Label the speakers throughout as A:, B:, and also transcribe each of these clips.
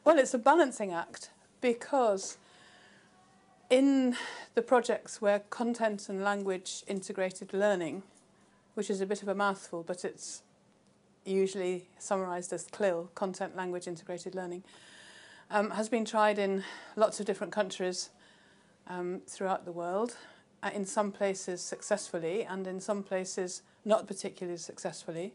A: Well, it's a balancing act, because in the projects where content and language integrated learning, which is a bit of a mouthful, but it's usually summarised as CLIL, content language integrated learning, has been tried in lots of different countries throughout the world, in some places successfully and in some places not particularly successfully.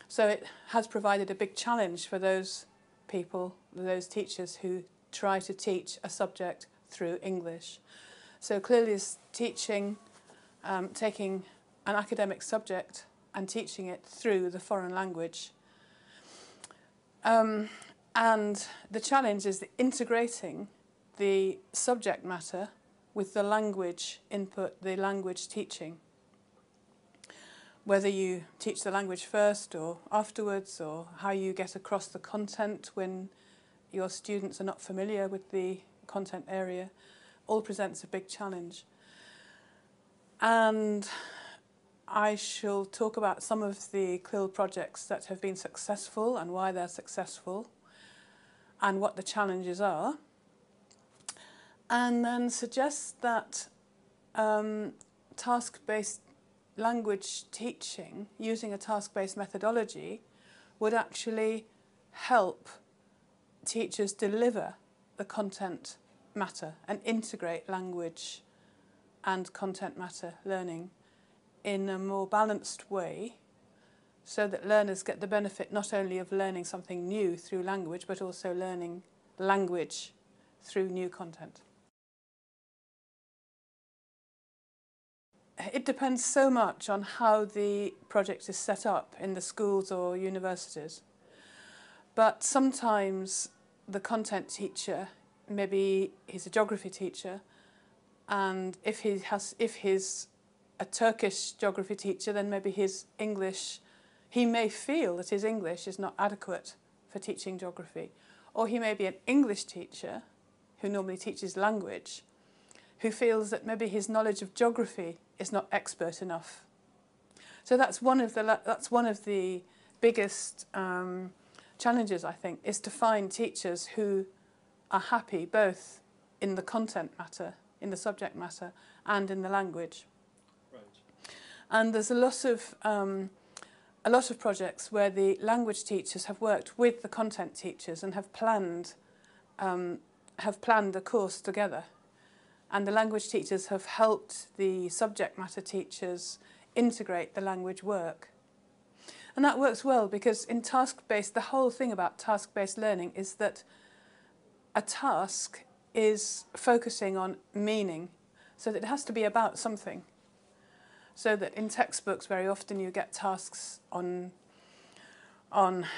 A: So it has provided a big challenge for those people, those teachers who try to teach a subject through English. So clearly it's teaching, taking an academic subject and teaching it through the foreign language. And the challenge is integrating the subject matter with the language input, the language teaching. Whether you teach the language first or afterwards, or how you get across the content when your students are not familiar with the content area, all presents a big challenge. And I shall talk about some of the CLIL projects that have been successful and why they're successful and what the challenges are, and then suggest that task-based language teaching, using a task-based methodology, would actually help teachers deliver the content matter and integrate language and content matter learning in a more balanced way, so that learners get the benefit not only of learning something new through language, but also learning language through new content. It depends so much on how the project is set up in the schools or universities. But sometimes the content teacher, maybe he's a geography teacher, and if he's a Turkish geography teacher, then maybe his English, he may feel that his English is not adequate for teaching geography. Or he may be an English teacher who normally teaches language, who feels that maybe his knowledge of geography is not expert enough. So that's one of the biggest challenges, I think, is to find teachers who are happy both in the content matter, in the subject matter, and in the language.
B: Right.
A: And there's a lot of projects where the language teachers have worked with the content teachers and have planned the course together. And the language teachers have helped the subject matter teachers integrate the language work. And that works well, because in task-based, the whole thing about task-based learning is that a task is focusing on meaning, so that it has to be about something. So that in textbooks very often you get tasks on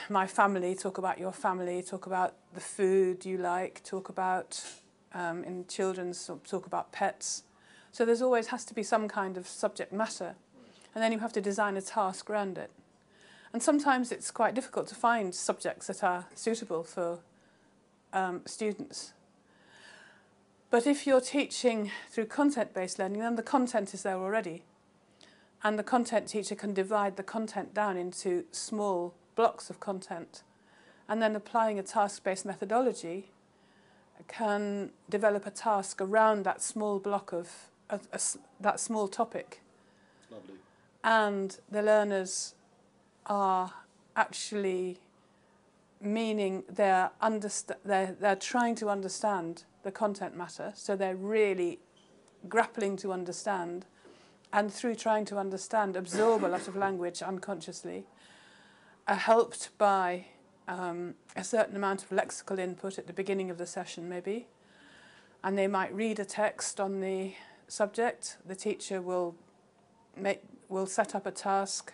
A: my family, talk about your family, talk about the food you like, talk about in children's, talk about pets. So there's always has to be some kind of subject matter, and then you have to design a task around it. And sometimes it's quite difficult to find subjects that are suitable for students. But if you're teaching through content-based learning, then the content is there already. And the content teacher can divide the content down into small blocks of content, and then applying a task-based methodology can develop a task around that small block of that small topic.
B: Lovely.
A: And the learners are actually meaning they're trying to understand the content matter, so they're really grappling to understand, and through trying to understand, absorb a lot of language unconsciously, are helped by a certain amount of lexical input at the beginning of the session, maybe. And they might read a text on the subject. The teacher will set up a task,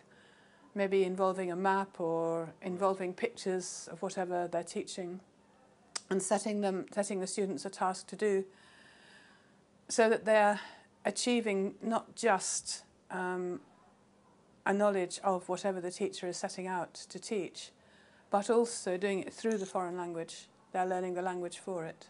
A: maybe involving a map or involving pictures of whatever they're teaching, and setting the students a task to do, so that they're achieving not just a knowledge of whatever the teacher is setting out to teach, but also doing it through the foreign language. They're learning the language for it.